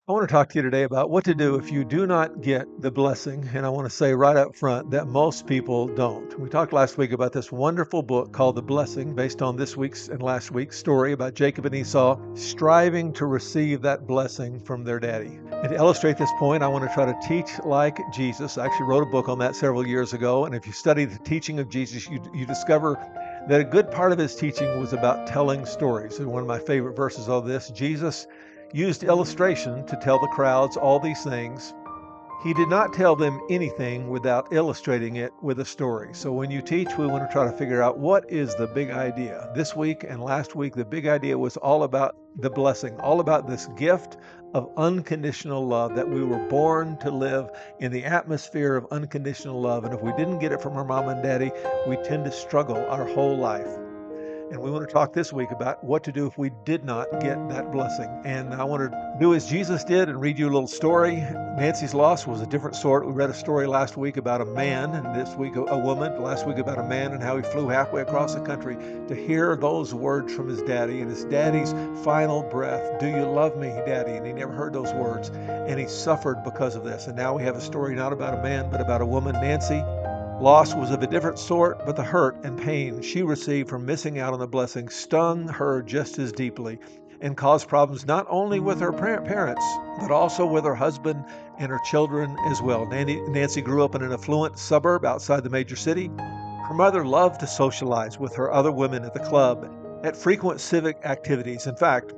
I want to talk to you today about what to do if you do not get the blessing. And I want to say right up front that most people don't. We talked last week about this wonderful book called The Blessing, based on this week's and last week's story about Jacob and Esau striving to receive that blessing from their daddy. And to illustrate this point, I want to try to teach like Jesus. I actually wrote a book on that several years ago. And if you study the teaching of Jesus, you discover that a good part of his teaching was about telling stories. And one of my favorite verses of this, Jesus used illustration to tell the crowds all these things. He did not tell them anything without illustrating it with a story. So when you teach, we want to try to figure out what is the big idea. This week and last week, the big idea was all about the blessing, all about this gift of unconditional love, that we were born to live in the atmosphere of unconditional love. And if we didn't get it from our mom and daddy, we tend to struggle our whole life. And we want to talk this week about what to do if we did not get that blessing. And I want to do as Jesus did and read you a little story. Nancy's loss was a different sort. We read a story last week about a man, and this week a woman. Last week about a man and how he flew halfway across the country to hear those words from his daddy. And his daddy's final breath, "Do you love me, Daddy?" And he never heard those words. And he suffered because of this. And now we have a story not about a man, but about a woman, Nancy. Loss was of a different sort, but the hurt and pain she received from missing out on the blessing stung her just as deeply and caused problems not only with her parents, but also with her husband and her children as well. Nancy grew up in an affluent suburb outside the major city. Her mother loved to socialize with her other women at the club, at frequent civic activities. In fact,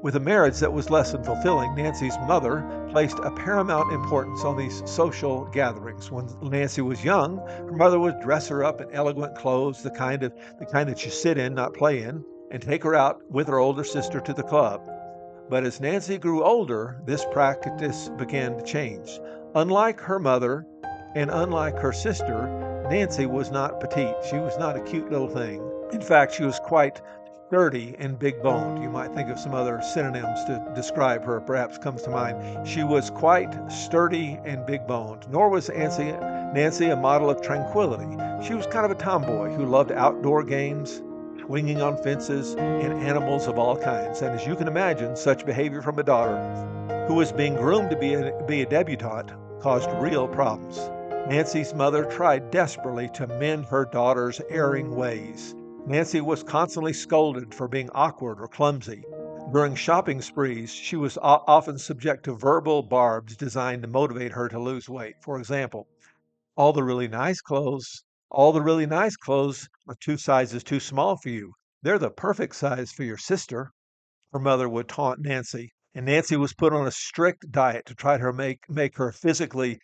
with a marriage that was less than fulfilling, Nancy's mother placed a paramount importance on these social gatherings. When Nancy was young, her mother would dress her up in elegant clothes, the kind that you sit in, not play in, and take her out with her older sister to the club. But as Nancy grew older, this practice began to change. Unlike her mother and unlike her sister, Nancy was not petite. She was not a cute little thing. In fact, she was quite sturdy and big boned. You might think of some other synonyms to describe her, perhaps comes to mind. She was quite sturdy and big boned, nor was Nancy a model of tranquility. She was kind of a tomboy who loved outdoor games, swinging on fences, and animals of all kinds. And as you can imagine, such behavior from a daughter who was being groomed to be a debutante caused real problems. Nancy's mother tried desperately to mend her daughter's erring ways. Nancy was constantly scolded for being awkward or clumsy. During shopping sprees, she was often subject to verbal barbs designed to motivate her to lose weight. For example, all the really nice clothes, all the really nice clothes are 2 sizes too small for you. They're the perfect size for your sister, her mother would taunt Nancy. And Nancy was put on a strict diet to try to make her physically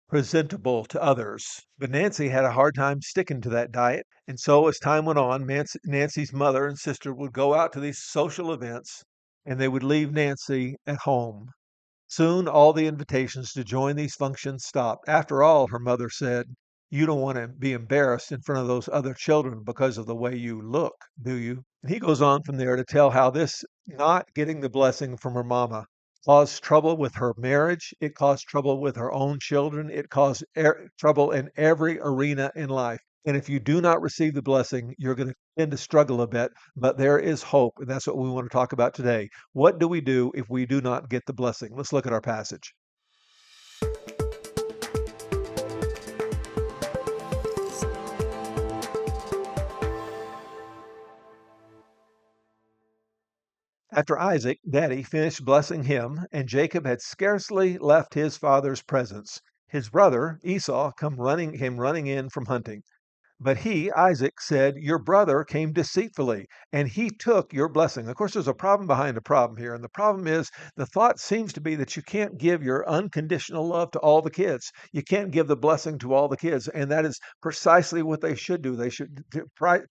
presentable to others. But Nancy had a hard time sticking to that diet. And so as time went on, Nancy's mother and sister would go out to these social events and they would leave Nancy at home. Soon all the invitations to join these functions stopped. After all, her mother said, "You don't want to be embarrassed in front of those other children because of the way you look, do you?" And he goes on from there to tell how this not getting the blessing from her mama caused trouble with her marriage. It caused trouble with her own children. It caused trouble in every arena in life. And if you do not receive the blessing, you're going to tend to struggle a bit, but there is hope. And that's what we want to talk about today. What do we do if we do not get the blessing? Let's look at our passage. After Isaac, Daddy, finished blessing him, and Jacob had scarcely left his father's presence, his brother Esau came running in from hunting. But he, Isaac, said, "Your brother came deceitfully, and he took your blessing." Of course, there's a problem behind a problem here. And the problem is the thought seems to be that you can't give your unconditional love to all the kids. You can't give the blessing to all the kids. And that is precisely what they should do. They should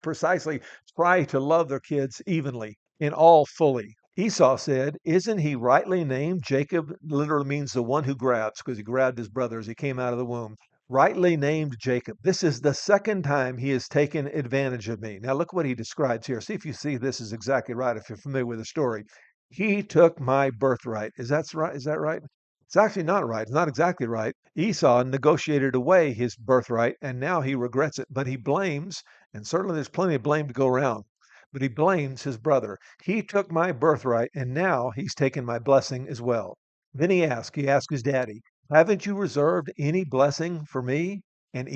precisely try to love their kids evenly and all fully. Esau said, "Isn't he rightly named?" Jacob literally means the one who grabs, because he grabbed his brother as he came out of the womb. Rightly named Jacob. This is the second time he has taken advantage of me. Now look what he describes here. See if you see this is exactly right, if you're familiar with the story. He took my birthright. Is that right? Is that right? It's actually not right. It's not exactly right. Esau negotiated away his birthright, and now he regrets it. But he blames, and certainly there's plenty of blame to go around, but he blames his brother. He took my birthright, and now he's taken my blessing as well. Then he asked his daddy, haven't you reserved any blessing for me? And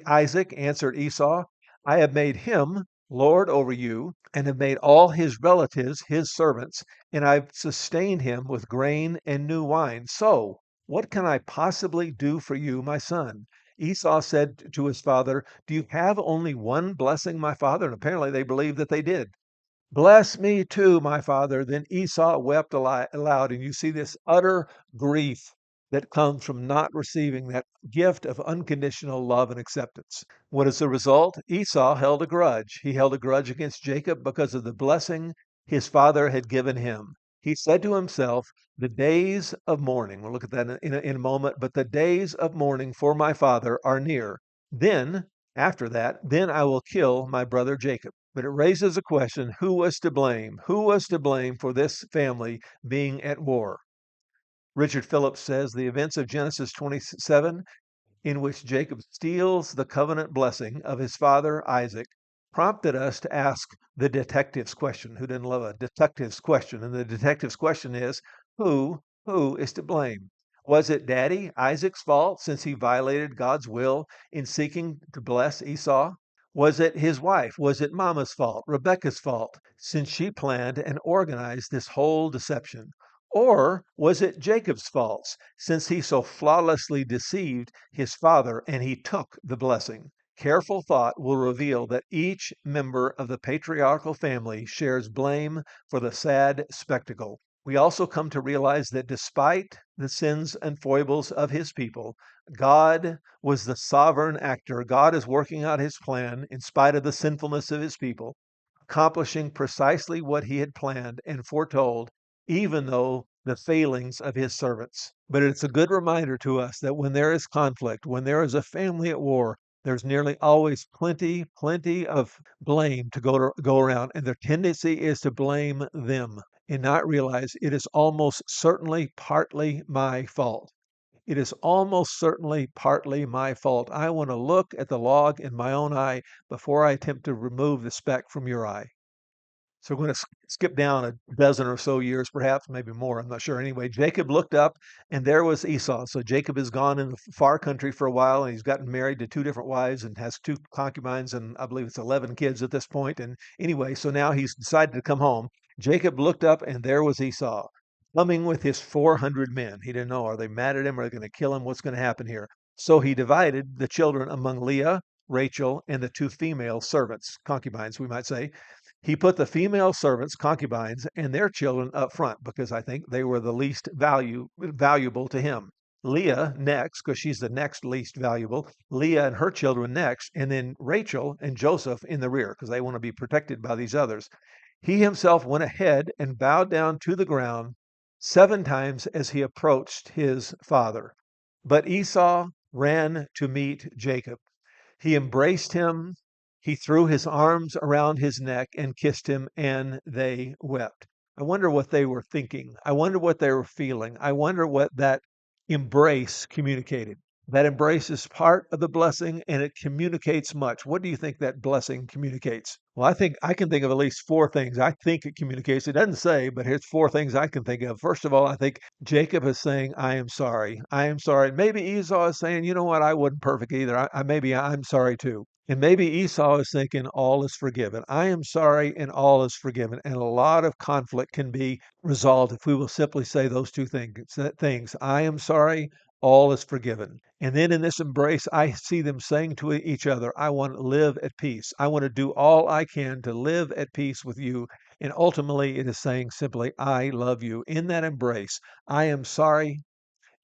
Isaac answered Esau, I have made him Lord over you, and have made all his relatives his servants, and I've sustained him with grain and new wine. So, what can I possibly do for you, my son? Esau said to his father, do you have only one blessing, my father? And apparently they believed that they did. Bless me too, my father. Then Esau wept aloud. And you see this utter grief that comes from not receiving that gift of unconditional love and acceptance. What is the result? Esau held a grudge. He held a grudge against Jacob because of the blessing his father had given him. He said to himself, the days of mourning, we'll look at that in a moment, but the days of mourning for my father are near. Then, after that, then I will kill my brother Jacob. But it raises a question, who was to blame? Who was to blame for this family being at war? Richard Phillips says the events of Genesis 27, in which Jacob steals the covenant blessing of his father Isaac, prompted us to ask the detective's question. Who didn't love a detective's question? And the detective's question is, who is to blame? Was it Daddy Isaac's fault since he violated God's will in seeking to bless Esau? Was it his wife? Was it Mama's fault, Rebecca's fault, since she planned and organized this whole deception? Or was it Jacob's fault, since he so flawlessly deceived his father and he took the blessing? Careful thought will reveal that each member of the patriarchal family shares blame for the sad spectacle. We also come to realize that despite the sins and foibles of his people, God was the sovereign actor. God is working out his plan in spite of the sinfulness of his people, accomplishing precisely what he had planned and foretold, even though the failings of his servants. But it's a good reminder to us that when there is conflict, when there is a family at war, there's nearly always plenty of blame to go around, and their tendency is to blame them and not realize it is almost certainly partly my fault. It is almost certainly partly my fault. I want to look at the log in my own eye before I attempt to remove the speck from your eye. So we're going to skip down a dozen or so years, perhaps, maybe more. I'm not sure. Anyway, Jacob looked up and there was Esau. So Jacob has gone in the far country for a while and he's gotten married to two different wives and has two concubines and I believe it's 11 kids at this point. And anyway, so now he's decided to come home. Jacob looked up and there was Esau coming with his 400 men. He didn't know, are they mad at him? Are they going to kill him? What's going to happen here? So he divided the children among Leah, Rachel, and the two female servants, concubines, we might say. He put the female servants, concubines, and their children up front because I think they were the least valuable to him. Leah next, because she's the next least valuable. Leah and her children next, and then Rachel and Joseph in the rear because they want to be protected by these others. He himself went ahead and bowed down to the ground 7 times as he approached his father. But Esau ran to meet Jacob. He embraced him, he threw his arms around his neck and kissed him, and they wept. I wonder what they were thinking. I wonder what they were feeling. I wonder what that embrace communicated. That embrace is part of the blessing and it communicates much. What do you think that blessing communicates? Well, I think I can think of at least 4 things I think it communicates. It doesn't say, but here's 4 things I can think of. First of all, I think Jacob is saying, I am sorry. I am sorry. Maybe Esau is saying, you know what? I wasn't perfect either. Maybe I'm sorry too. And maybe Esau is thinking, all is forgiven. I am sorry and all is forgiven. And a lot of conflict can be resolved if we will simply say those 2 things. I am sorry, all is forgiven. And then in this embrace, I see them saying to each other, I want to live at peace. I want to do all I can to live at peace with you. And ultimately, it is saying simply, I love you. In that embrace, I am sorry.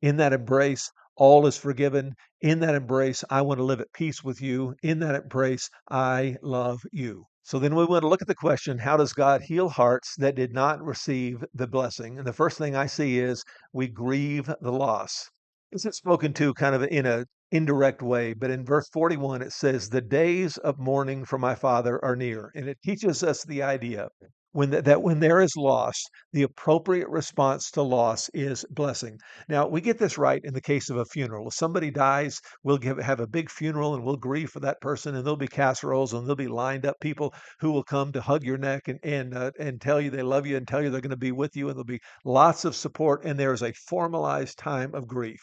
In that embrace, all is forgiven. In that embrace, I want to live at peace with you. In that embrace, I love you. So then we want to look at the question, how does God heal hearts that did not receive the blessing? And the first thing I see is we grieve the loss. This is spoken to kind of in an indirect way, but in verse 41, it says, the days of mourning for my father are near. And it teaches us the idea When there is loss, the appropriate response to loss is blessing. Now, we get this right in the case of a funeral. If somebody dies, have a big funeral and we'll grieve for that person, and there'll be casseroles and there'll be lined up people who will come to hug your neck and tell you they love you and tell you they're going to be with you, and there'll be lots of support, and there is a formalized time of grief.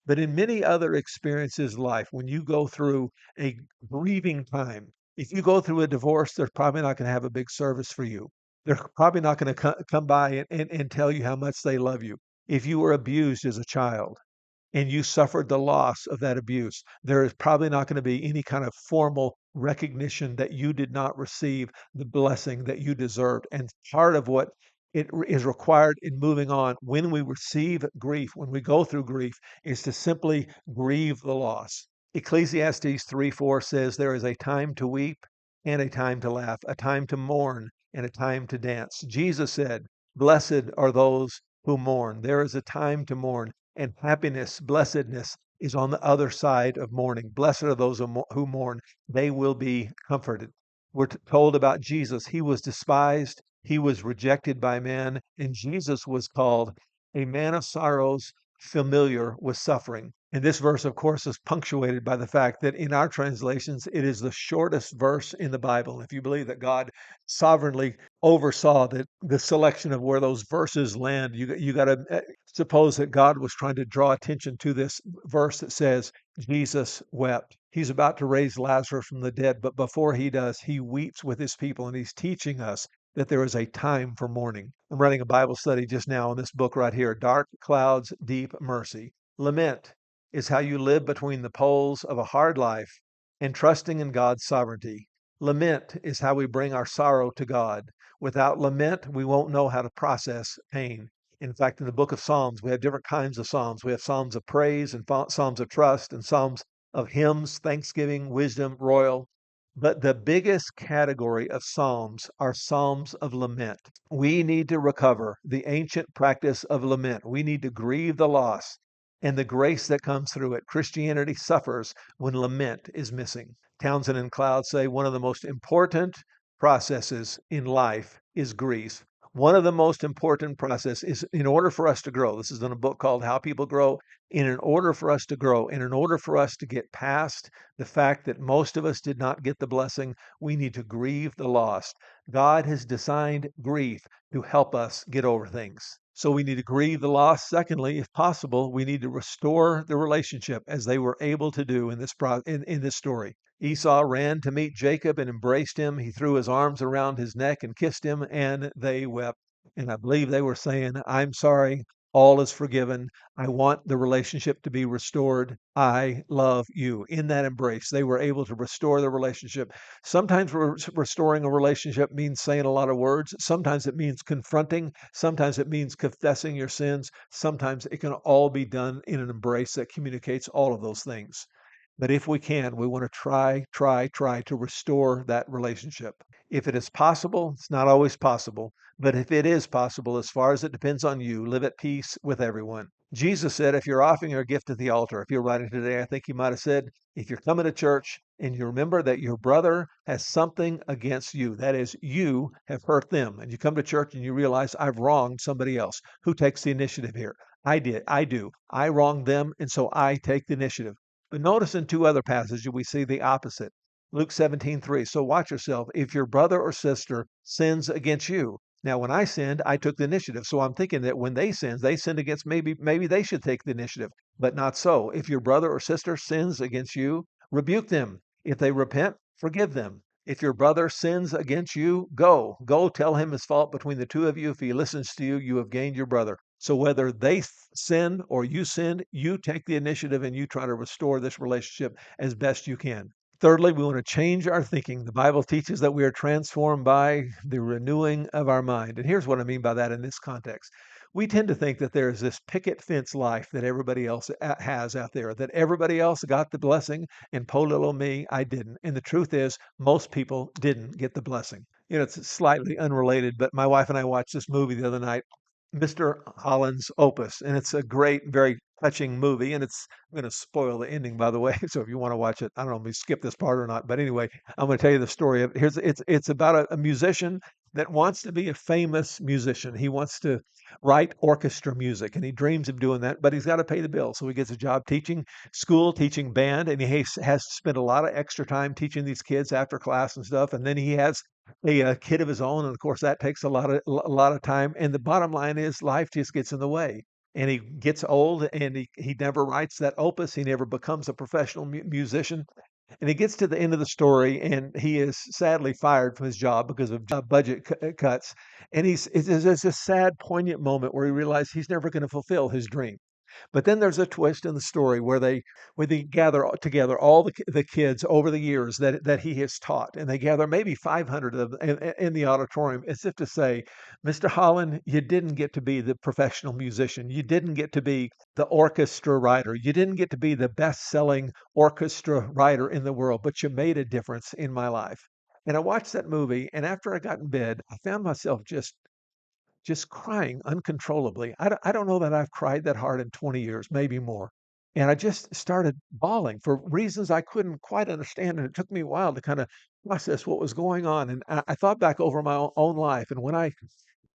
But in many other experiences in life, when you go through a grieving time, if you go through a divorce, they're probably not going to have a big service for you. They're probably not going to come by and tell you how much they love you. If you were abused as a child, and you suffered the loss of that abuse, there is probably not going to be any kind of formal recognition that you did not receive the blessing that you deserved. And part of what is required in moving on when we receive grief, when we go through grief, is to simply grieve the loss. Ecclesiastes 3:4 says there is a time to weep and a time to laugh, a time to mourn and a time to dance. Jesus said, "Blessed are those who mourn." There is a time to mourn, and happiness, blessedness is on the other side of mourning. Blessed are those who mourn, they will be comforted. We're told about Jesus. He was despised, he was rejected by men, and Jesus was called a man of sorrows, familiar with suffering. And this verse, of course, is punctuated by the fact that in our translations, it is the shortest verse in the Bible. If you believe that God sovereignly oversaw the selection of where those verses land, you got to suppose that God was trying to draw attention to this verse that says, Jesus wept. He's about to raise Lazarus from the dead, but before he does, he weeps with his people, and he's teaching us that there is a time for mourning. I'm running a Bible study just now on this book right here, Dark Clouds, Deep Mercy. Lament is how you live between the poles of a hard life and trusting in God's sovereignty. Lament is how we bring our sorrow to God. Without lament, we won't know how to process pain. In fact, in the book of Psalms, we have different kinds of Psalms. We have Psalms of praise and Psalms of trust and Psalms of hymns, thanksgiving, wisdom, royal. But the biggest category of Psalms are Psalms of lament. We need to recover the ancient practice of lament. We need to grieve the loss and the grace that comes through it. Christianity suffers when lament is missing. Townsend and Cloud say one of the most important processes in life is grief. One of the most important processes is in order for us to grow. This is in a book called How People Grow. In order for us to grow, and in order for us to get past the fact that most of us did not get the blessing, we need to grieve the lost. God has designed grief to help us get over things. So we need to grieve the loss. Secondly, if possible, we need to restore the relationship as they were able to do in this story. Esau ran to meet Jacob and embraced him. He threw his arms around his neck and kissed him, and they wept. And I believe they were saying, I'm sorry, all is forgiven. I want the relationship to be restored. I love you. In that embrace, they were able to restore the relationship. Sometimes restoring a relationship means saying a lot of words. Sometimes it means confronting. Sometimes it means confessing your sins. Sometimes it can all be done in an embrace that communicates all of those things. But if we can, we want to try to restore that relationship. If it is possible, it's not always possible, but if it is possible, as far as it depends on you, live at peace with everyone. Jesus said, if you're offering your gift at the altar, if you're writing today, I think he might have said, if you're coming to church and you remember that your brother has something against you, that is, you have hurt them, and you come to church and you realize I've wronged somebody else. Who takes the initiative here? I did. I do. I wronged them, and so I take the initiative. But notice in two other passages, we see the opposite. Luke 17:3. So watch yourself. If your brother or sister sins against you. Now, when I sinned, I took the initiative. So I'm thinking that when they sinned against maybe they should take the initiative, but not so. If your brother or sister sins against you, rebuke them. If they repent, forgive them. If your brother sins against you, go tell him his fault between the two of you. If he listens to you, you have gained your brother. So whether they sin or you sin, you take the initiative and you try to restore this relationship as best you can. Thirdly, we want to change our thinking. The Bible teaches that we are transformed by the renewing of our mind. And here's what I mean by that in this context. We tend to think that there is this picket fence life that everybody else has out there, that everybody else got the blessing and po little me, I didn't. And the truth is, most people didn't get the blessing. You know, it's slightly unrelated, but my wife and I watched this movie the other night, Mr. Holland's Opus, and it's a great, very touching movie. And I'm going to spoil the ending, by the way. So if you want to watch it, I don't know if we skip this part or not. But anyway, I'm going to tell you the story of it's about a musician that wants to be a famous musician. He wants to write orchestra music and he dreams of doing that, but he's got to pay the bills. So he gets a job teaching school, teaching band, and has to spend a lot of extra time teaching these kids after class and stuff. And then he has a kid of his own, and of course that takes a lot of time. And the bottom line is life just gets in the way. And he gets old and he never writes that opus. He never becomes a professional musician. And he gets to the end of the story, and he is sadly fired from his job because of budget cuts. And it's a sad, poignant moment where he realizes he's never going to fulfill his dream. But then there's a twist in the story where they gather together all the kids over the years that he has taught, and they gather maybe 500 of them in the auditorium, as if to say, "Mr. Holland, you didn't get to be the professional musician. You didn't get to be the orchestra writer. You didn't get to be the best-selling orchestra writer in the world, but you made a difference in my life." And I watched that movie, and after I got in bed, I found myself just crying uncontrollably. I don't know that I've cried that hard in 20 years, maybe more. And I just started bawling for reasons I couldn't quite understand. And it took me a while to kind of process what was going on. And I thought back over my own life. And when I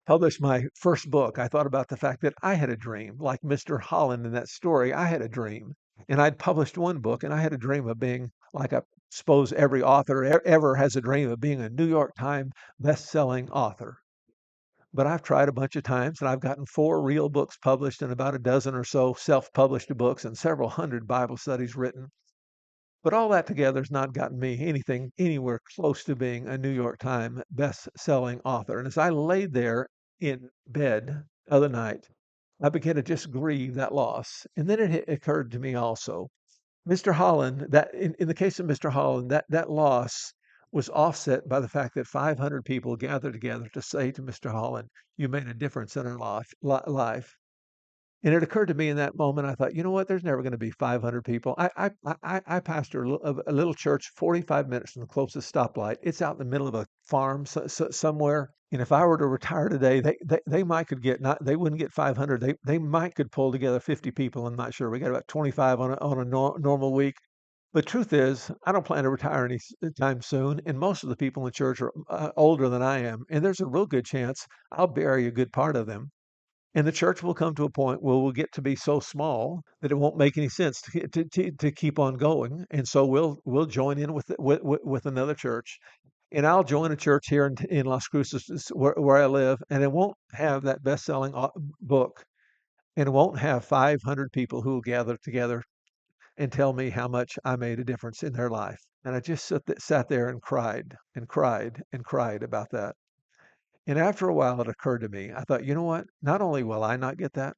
published my first book, I thought about the fact that I had a dream, like Mr. Holland in that story. I had a dream. And I'd published one book, and I had a dream of being, like I suppose every author ever has a dream of being, a New York Times best-selling author. But I've tried a bunch of times, and I've gotten 4 real books published and about a dozen or so self-published books and several hundred Bible studies written. But all that together has not gotten me anything anywhere close to being a New York Times best-selling author. And as I laid there in bed the other night, I began to just grieve that loss. And then it occurred to me also, Mr. Holland, that in the case of Mr. Holland, that loss was offset by the fact that 500 people gathered together to say to Mr. Holland, "You made a difference in our life." And it occurred to me in that moment, I thought, you know what? There's never going to be 500 people. I pastor a little church 45 minutes from the closest stoplight. It's out in the middle of a farm somewhere. And if I were to retire today, they might could get not they wouldn't get 500. They might could pull together 50 people. I'm not sure. We got about 25 on a normal week. The truth is, I don't plan to retire anytime soon, and most of the people in the church are older than I am, and there's a real good chance I'll bury a good part of them. And the church will come to a point where we'll get to be so small that it won't make any sense to keep on going. And so we'll join in with another church. And I'll join a church here in Las Cruces where I live, and it won't have that best-selling book, and it won't have 500 people who will gather together and tell me how much I made a difference in their life. And I just sat there and cried and cried and cried about that. And after a while, it occurred to me, I thought, you know what? Not only will I not get that,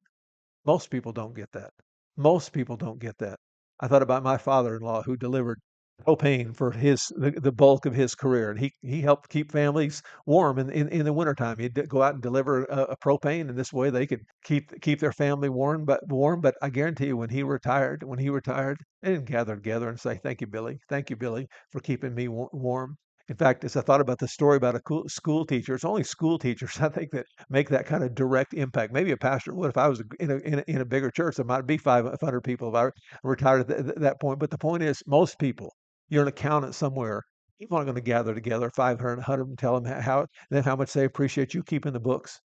most people don't get that. Most people don't get that. I thought about my father-in-law who delivered propane for the bulk of his career, and he helped keep families warm in the wintertime. He'd go out and deliver a propane, and this way they could keep their family warm. But I guarantee you, when he retired, they didn't gather together and say, thank you, Billy, for keeping me warm." In fact, as I thought about the story about a school teacher, it's only school teachers, I think, that make that kind of direct impact. Maybe a pastor would. If I was in a bigger church, there might be 500 people if I retired at that point. But the point is, most people, you're an accountant somewhere, people aren't going to gather together 500, 100 and tell them how much they appreciate you keeping the books.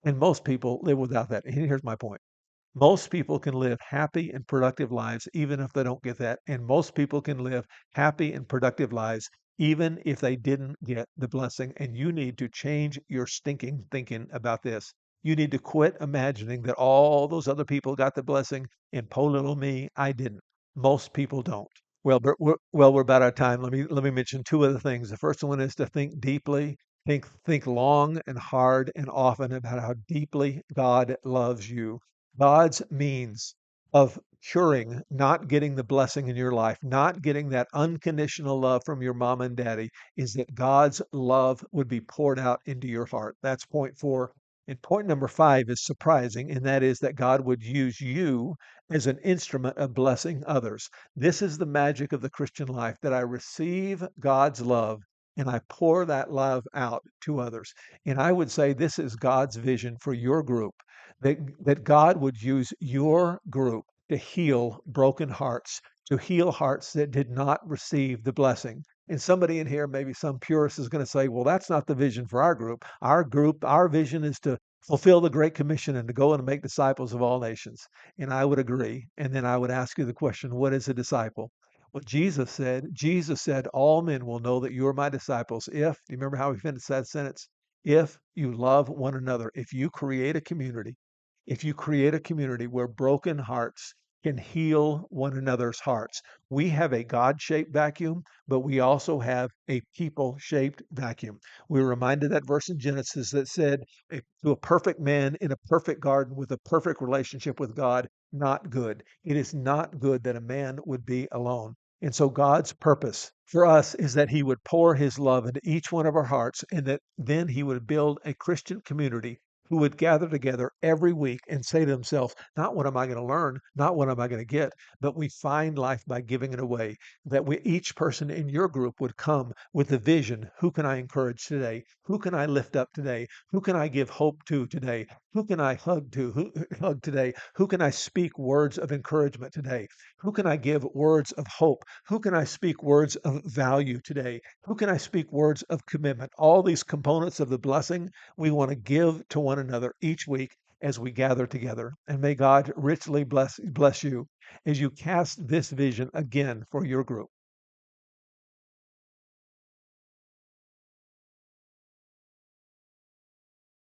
And most people live without that. And here's my point. Most people can live happy and productive lives even if they don't get that. And most people can live happy and productive lives even if they didn't get the blessing. And you need to change your stinking thinking about this. You need to quit imagining that all those other people got the blessing and poor little me, I didn't. Most people don't. We're about out of time. Let me mention 2 other things. The first one is to think deeply, think long and hard and often about how deeply God loves you. God's means of curing not getting the blessing in your life, not getting that unconditional love from your mom and daddy, is that God's love would be poured out into your heart. That's point 4. And point number 5 is surprising, and that is that God would use you as an instrument of blessing others. This is the magic of the Christian life, that I receive God's love and I pour that love out to others. And I would say this is God's vision for your group, that God would use your group to heal broken hearts, to heal hearts that did not receive the blessing. And somebody in here, maybe some purist, is going to say, well, that's not the vision for our group. Our group, our vision is to fulfill the Great Commission and to go and make disciples of all nations. And I would agree. And then I would ask you the question, what is a disciple? Well, Jesus said, all men will know that you are my disciples if, do you remember how we finished that sentence? If you love one another, if you create a community where broken hearts can heal one another's hearts. We have a God shaped vacuum, but we also have a people shaped vacuum. We're reminded that verse in Genesis that said, to a perfect man in a perfect garden with a perfect relationship with God, not good. It is not good that a man would be alone. And so God's purpose for us is that he would pour his love into each one of our hearts and that then he would build a Christian community who would gather together every week and say to themselves, not what am I going to learn, not what am I going to get, but we find life by giving it away. That each person in your group would come with a vision. Who can I encourage today? Who can I lift up today? Who can I give hope to today? Who can I hug today? Who can I speak words of encouragement today? Who can I give words of hope? Who can I speak words of value today? Who can I speak words of commitment? All these components of the blessing we want to give to one another each week as we gather together. And may God richly bless you as you cast this vision again for your group.